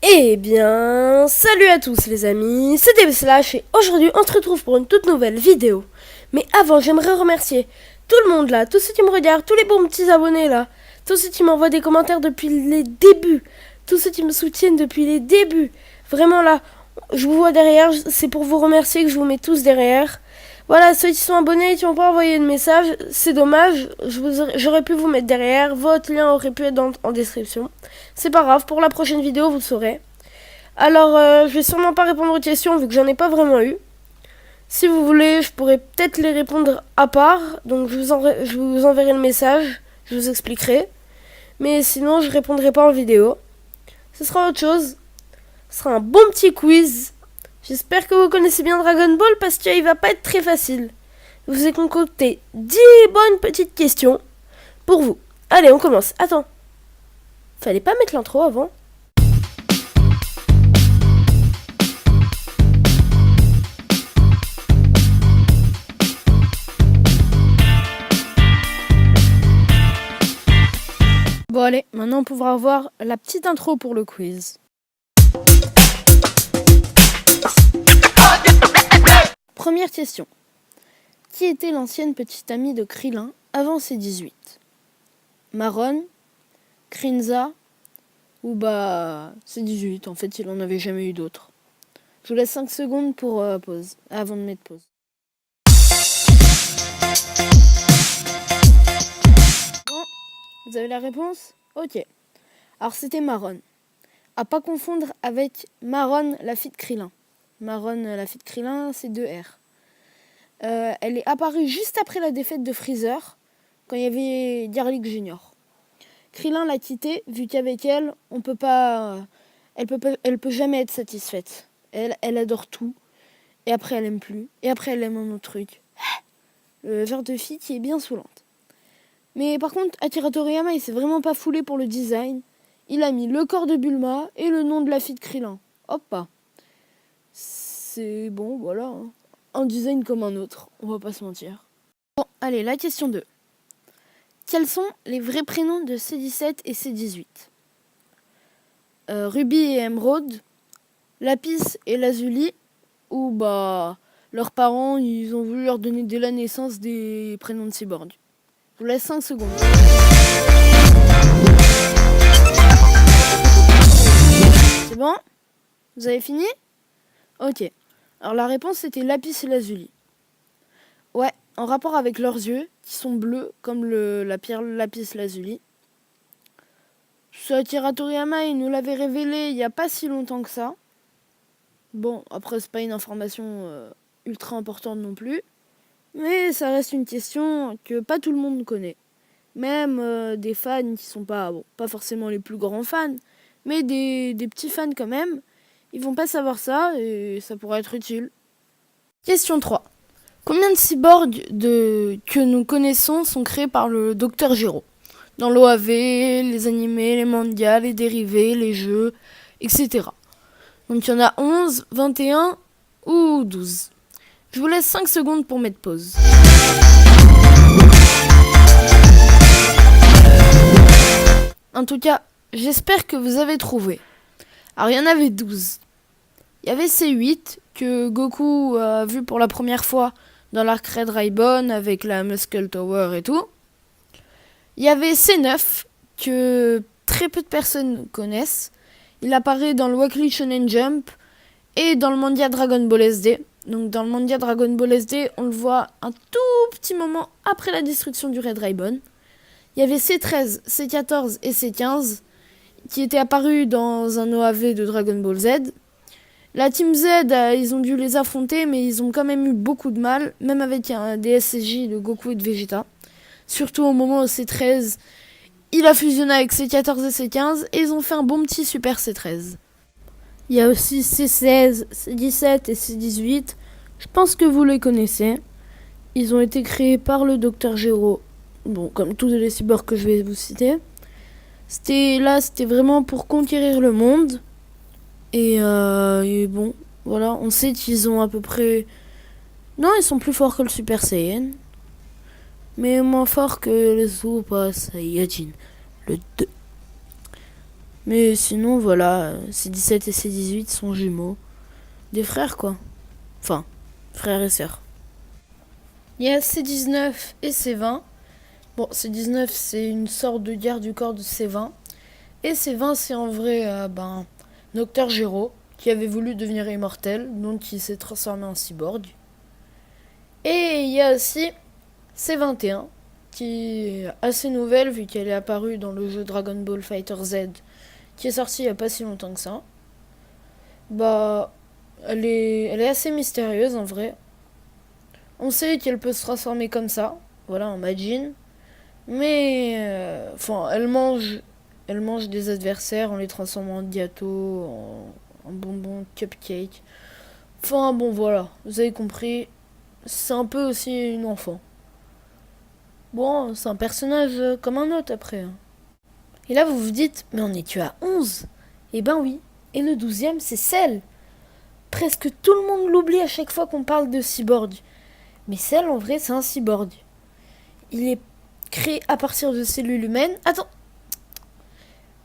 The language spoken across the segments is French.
Eh bien, salut à tous les amis, c'est DBSlash et aujourd'hui on se retrouve pour une toute nouvelle vidéo. Mais avant, j'aimerais remercier tout le monde là, tous ceux qui me regardent, tous les bons petits abonnés là, tous ceux qui m'envoient des commentaires depuis les débuts, tous ceux qui me soutiennent depuis les débuts. Vraiment là, je vous vois derrière, c'est pour vous remercier que je vous mets tous derrière. Voilà, ceux qui sont abonnés et qui n'ont pas envoyé de message, c'est dommage, j'aurais pu vous mettre derrière, votre lien aurait pu être en description. C'est pas grave, pour la prochaine vidéo, vous le saurez. Alors, je vais sûrement pas répondre aux questions vu que j'en ai pas vraiment eu. Si vous voulez, je pourrais peut-être les répondre à part, donc je vous enverrai le message, je vous expliquerai. Mais sinon, je répondrai pas en vidéo. Ce sera autre chose. Ce sera un bon petit quiz. J'espère que vous connaissez bien Dragon Ball parce qu'il va pas être très facile. Je vous ai concocté 10 bonnes petites questions pour vous. Allez, on commence. Attends. Fallait pas mettre l'intro avant? Bon allez, maintenant on pourra voir la petite intro pour le quiz. Première question. Qui était l'ancienne petite amie de Krillin avant ses 18? Marron, Krinza ou ses 18, en fait il en avait jamais eu d'autres. Je vous laisse 5 secondes pour pause, avant de mettre pause. Bon, vous avez la réponse? Ok. Alors c'était Marron. À pas confondre avec Marron, la fille de Krillin. Marron, la fille de Krillin, c'est 2 R. Elle est apparue juste après la défaite de Freezer, quand il y avait Garlic Junior. Krillin l'a quittée, vu qu'avec elle, on peut pas, elle peut jamais être satisfaite. Elle adore tout, et après elle aime plus, et après elle aime un autre truc. Le genre de fille qui est bien saoulante. Mais par contre, Akira Toriyama, il s'est vraiment pas foulé pour le design. Il a mis le corps de Bulma et le nom de la fille de Krillin. Hop pas. C'est bon, voilà. Hein. Un design comme un autre, on va pas se mentir. Bon, allez, la question 2. Quels sont les vrais prénoms de C17 et C18? Ruby et Emerald, Lapis et Lazuli, ou leurs parents, ils ont voulu leur donner dès la naissance des prénoms de cyborg. Je vous laisse 5 secondes. C'est bon? Vous avez fini? Ok. Alors la réponse c'était Lapis et Lazuli. Ouais, en rapport avec leurs yeux, qui sont bleus comme la pierre Lapis Lazuli. Ce Akira Toriyama, il nous l'avait révélé il n'y a pas si longtemps que ça. Bon, après c'est pas une information ultra importante non plus. Mais ça reste une question que pas tout le monde connaît. Même des fans qui sont pas forcément les plus grands fans, mais des petits fans quand même, ils vont pas savoir ça et ça pourrait être utile. Question 3. Combien de cyborgs que nous connaissons sont créés par le Dr Gero? Dans l'OAV, les animés, les mangas, les dérivés, les jeux, etc. Donc il y en a 11, 21 ou 12. Je vous laisse 5 secondes pour mettre pause. En tout cas, j'espère que vous avez trouvé. Alors il y en avait 12. Il y avait C8 que Goku a vu pour la première fois dans l'arc Red Ribbon avec la Muscle Tower et tout. Il y avait C9 que très peu de personnes connaissent. Il apparaît dans le Weekly Shonen Jump et dans le manga Dragon Ball SD. Donc dans le manga Dragon Ball SD, on le voit un tout petit moment après la destruction du Red Ribbon. Il y avait C13, C14 et C15 qui étaient apparus dans un OAV de Dragon Ball Z. La Team Z, ils ont dû les affronter, mais ils ont quand même eu beaucoup de mal, même avec un DSCJ de Goku et de Vegeta. Surtout au moment où C13, il a fusionné avec C14 et C15, et ils ont fait un bon petit Super C13. Il y a aussi C16, C17 et C18. Je pense que vous les connaissez. Ils ont été créés par le Dr Gero. Bon, comme tous les cyborgs que je vais vous citer. C'était vraiment pour conquérir le monde. Et bon, voilà, on sait qu'ils ont à peu près... Non, ils sont plus forts que le Super Saiyan. Mais moins forts que le Super Saiyajin, le 2. Mais sinon, voilà, C17 et C18 sont jumeaux. Des frères, quoi. Enfin, frères et sœurs. Il y a C19 et C20. Bon, C19, c'est une sorte de garde du corps de C20. Et C20, c'est en vrai, Docteur Gero, qui avait voulu devenir immortel, donc il s'est transformé en cyborg. Et il y a aussi C21, qui est assez nouvelle, vu qu'elle est apparue dans le jeu Dragon Ball Fighter Z, qui est sorti il n'y a pas si longtemps que ça. Elle est assez mystérieuse en vrai. On sait qu'elle peut se transformer comme ça, voilà, en Majin. Mais, elle mange des adversaires en les transformant en gâteaux, en bonbons, cupcakes. Enfin, bon, voilà, vous avez compris. C'est un peu aussi une enfant. Bon, c'est un personnage comme un autre après. Et là, vous vous dites, mais on est tué à 11. Eh ben oui. Et le 12e, c'est Cell. Presque tout le monde l'oublie à chaque fois qu'on parle de cyborg. Mais Cell, en vrai, c'est un cyborg. Il est créé à partir de cellules humaines. Attends.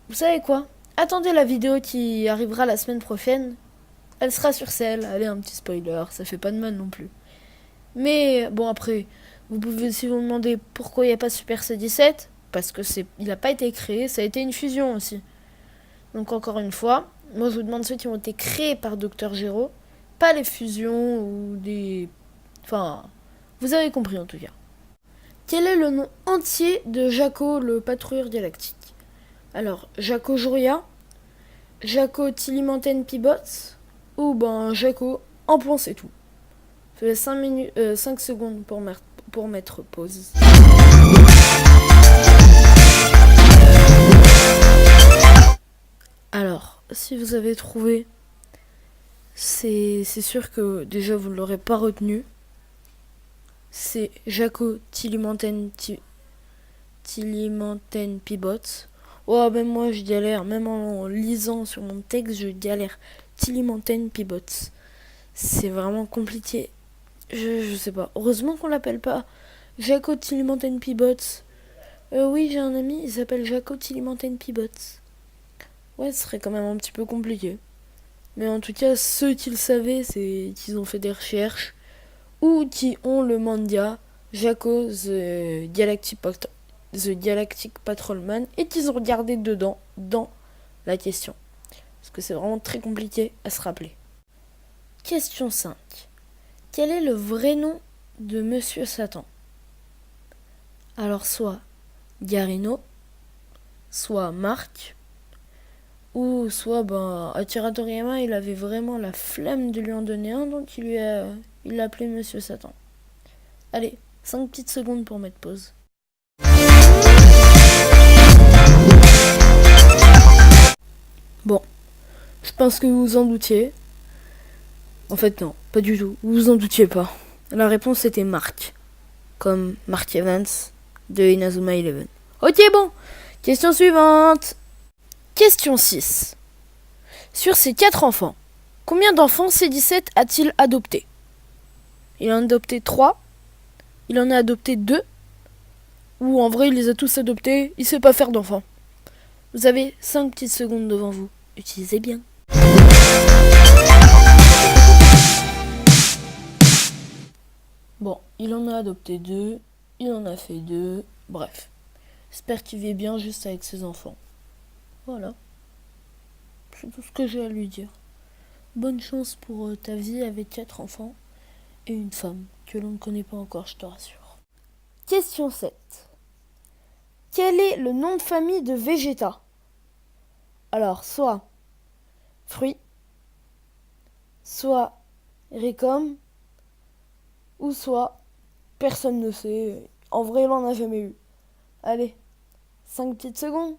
Vous savez quoi? Attendez la vidéo qui arrivera la semaine prochaine. Elle sera sur Cell. Allez, un petit spoiler. Ça fait pas de mal non plus. Mais bon, après, vous pouvez aussi vous demander pourquoi il n'y a pas Super C17. Parce que il n'a pas été créé. Ça a été une fusion aussi. Donc encore une fois, moi je vous demande ceux qui ont été créés par Dr Gero, pas les fusions ou des... Enfin, vous avez compris en tout cas. Quel est le nom entier de Jaco, le patrouilleur galactique? Alors, Jaco Joria, Jaco Tilimanten Pibots, ou Jaco en plan c'est tout. Je laisse 5 secondes pour mettre pause. Alors, si vous avez trouvé, c'est sûr que déjà vous ne l'aurez pas retenu. C'est Jaco Tilimanten Pibots. Oh, même moi je galère, même en lisant sur mon texte, je galère. Tilimanten Pibots. C'est vraiment compliqué. Je sais pas. Heureusement qu'on l'appelle pas Jaco Tilimanten Pibots. Oui, j'ai un ami, il s'appelle Jaco Tilimanten Pibots. Ouais, ce serait quand même un petit peu compliqué. Mais en tout cas, ceux qui le savaient, c'est qu'ils ont fait des recherches ou qui ont le manga Jaco the Galactic Patrolman et qu'ils ont regardé dedans, dans la question. Parce que c'est vraiment très compliqué à se rappeler. Question 5. Quel est le vrai nom de Monsieur Satan? Alors soit Garino, soit Marc, ou soit Akira Toriyama, il avait vraiment la flemme de lui en donner un, donc il l'a appelé Monsieur Satan. Allez, 5 petites secondes pour mettre pause. Bon, je pense que vous vous en doutiez. En fait non, pas du tout, vous vous en doutiez pas. La réponse était Marc, comme Mark Evans de Inazuma Eleven. Ok bon, question suivante. Question 6. Sur ses 4 enfants, combien d'enfants C17 a-t-il adopté? Il en a adopté 3, il en a adopté 2, ou en vrai il les a tous adoptés, il sait pas faire d'enfants. Vous avez 5 petites secondes devant vous, utilisez bien. Bon, il en a adopté 2, il en a fait 2, bref. J'espère qu'il vit bien juste avec ses enfants. Voilà. C'est tout ce que j'ai à lui dire. Bonne chance pour ta vie avec 4 enfants et une femme que l'on ne connaît pas encore, je te rassure. Question 7. Quel est le nom de famille de Vegeta? Alors, soit fruit, soit Ricom, ou soit personne ne sait. En vrai, il n'en a jamais eu. Allez, 5 petites secondes.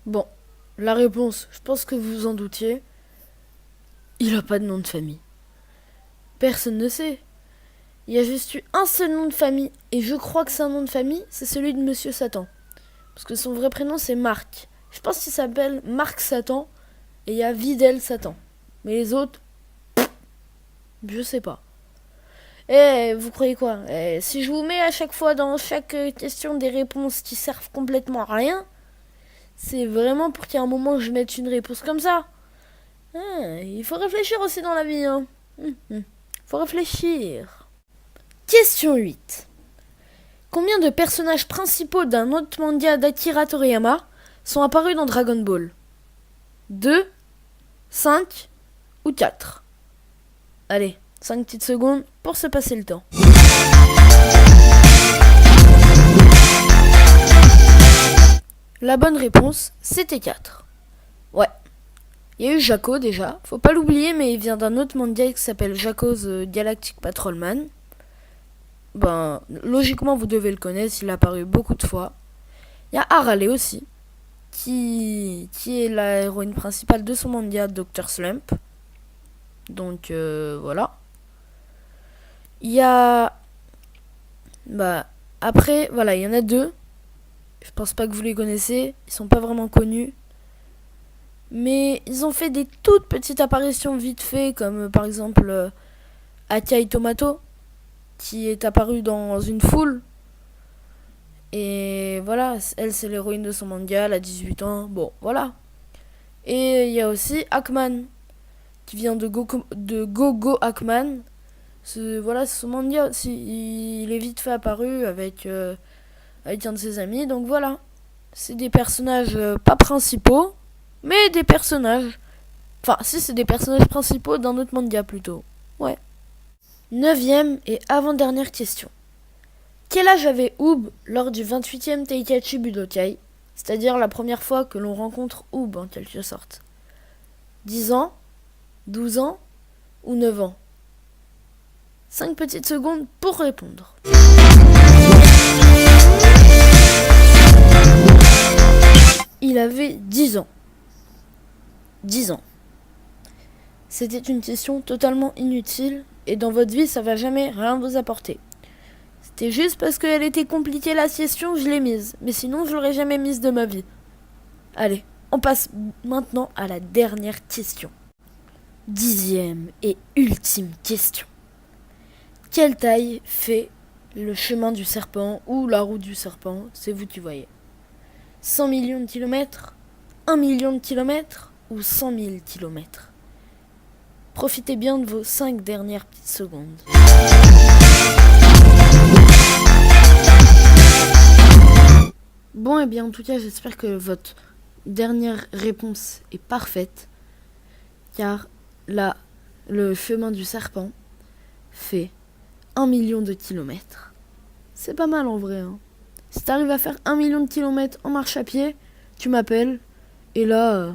Bon, la réponse, je pense que vous vous en doutiez. Il n'a pas de nom de famille. Personne ne sait. Il y a juste eu un seul nom de famille, et je crois que c'est un nom de famille, c'est celui de Monsieur Satan. Parce que son vrai prénom c'est Marc. Je pense qu'il s'appelle Marc Satan, et il y a Videl Satan. Mais les autres, je sais pas. Vous croyez quoi? Si je vous mets à chaque fois dans chaque question des réponses qui servent complètement à rien, c'est vraiment pour qu'il y ait un moment où je mette une réponse comme ça. Il faut réfléchir aussi dans la vie, hein. Faut réfléchir. Question 8. Combien de personnages principaux d'un autre manga d'Akira Toriyama sont apparus dans Dragon Ball? 2, 5 ou 4? Allez, 5 petites secondes pour se passer le temps. La bonne réponse, c'était 4. Ouais. Il y a eu Jaco déjà, faut pas l'oublier, mais il vient d'un autre manga qui s'appelle Jaco the Galactic Patrolman. Ben, logiquement, vous devez le connaître, il a apparu beaucoup de fois. Il y a Harale aussi, qui est la héroïne principale de son manga Dr. Slump. Donc, voilà. Il y a... Bah, après, voilà, il y en a 2. Je pense pas que vous les connaissez, ils sont pas vraiment connus. Mais ils ont fait des toutes petites apparitions vite fait, comme par exemple Akai Tomato, qui est apparue dans une foule. Et voilà, elle c'est l'héroïne de son manga, elle a 18 ans, bon voilà. Et il y a aussi Hackman, qui vient de Go Hackman. Voilà, c'est son manga aussi, il est vite fait apparu avec un de ses amis, donc voilà. C'est des personnages pas principaux, mais des personnages. Enfin, si c'est des personnages principaux d'un autre manga plutôt. Ouais. 9e et avant-dernière question. Quel âge avait Oob lors du 28e Tenkaichi Budokai, c'est-à-dire la première fois que l'on rencontre Oob en quelque sorte? 10 ans, 12 ans ou 9 ans? 5 petites secondes pour répondre. Il avait 10 ans. 10 ans. C'était une question totalement inutile et dans votre vie ça va jamais rien vous apporter. C'était juste parce qu'elle était compliquée la question, je l'ai mise. Mais sinon je l'aurais jamais mise de ma vie. Allez, on passe maintenant à la dernière question. 10e et ultime question. Quelle taille fait le chemin du serpent ou la route du serpent? C'est vous qui voyez. 100 millions de kilomètres, 1 million de kilomètres ou 100 000 kilomètres? Profitez bien de vos 5 dernières petites secondes. Bon, et bien en tout cas, j'espère que votre dernière réponse est parfaite. Car là, le chemin du serpent fait 1 million de kilomètres. C'est pas mal en vrai, hein. Si t'arrives à faire 1 million de kilomètres en marche à pied, tu m'appelles. Et là,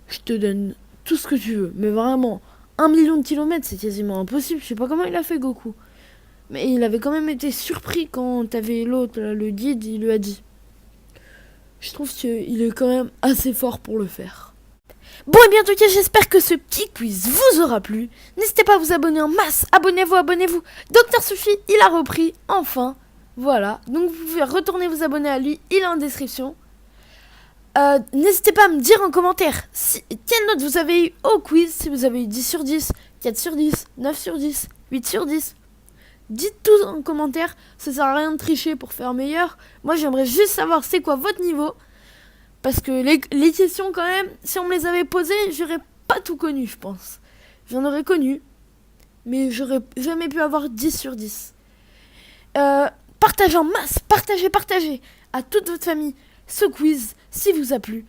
je te donne tout ce que tu veux. Mais vraiment, 1 million de kilomètres, c'est quasiment impossible. Je sais pas comment il a fait, Goku. Mais il avait quand même été surpris quand t'avais l'autre, là, le guide, il lui a dit. Je trouve qu'il est quand même assez fort pour le faire. Bon, et bien en tout cas, j'espère que ce petit quiz vous aura plu. N'hésitez pas à vous abonner en masse. Abonnez-vous, abonnez-vous. Docteur Sushi, il a repris, enfin. Voilà, donc vous pouvez retourner vous abonner à lui, il est en description. N'hésitez pas à me dire en commentaire quelle note vous avez eu au quiz, si vous avez eu 10 sur 10, 4 sur 10, 9 sur 10, 8 sur 10. Dites tout en commentaire, ça sert à rien de tricher pour faire meilleur. Moi j'aimerais juste savoir c'est quoi votre niveau. Parce que les questions quand même, si on me les avait posées, j'aurais pas tout connu je pense. J'en aurais connu, mais j'aurais jamais pu avoir 10 sur 10. Partagez en masse, partagez à toute votre famille ce quiz si vous a plu.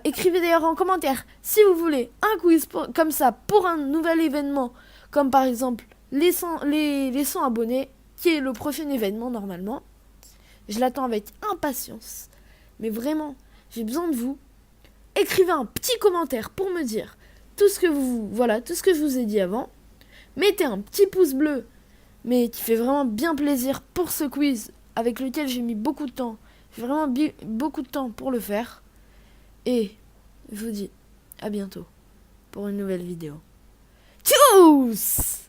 Écrivez d'ailleurs en commentaire si vous voulez un quiz comme ça pour un nouvel événement, comme par exemple les 100 abonnés, qui est le prochain événement normalement. Je l'attends avec impatience. Mais vraiment, j'ai besoin de vous. Écrivez un petit commentaire pour me dire tout ce que je vous ai dit avant. Mettez un petit pouce bleu, mais qui fait vraiment bien plaisir pour ce quiz avec lequel j'ai mis beaucoup de temps. J'ai vraiment beaucoup de temps pour le faire. Et je vous dis à bientôt pour une nouvelle vidéo. Tchuss!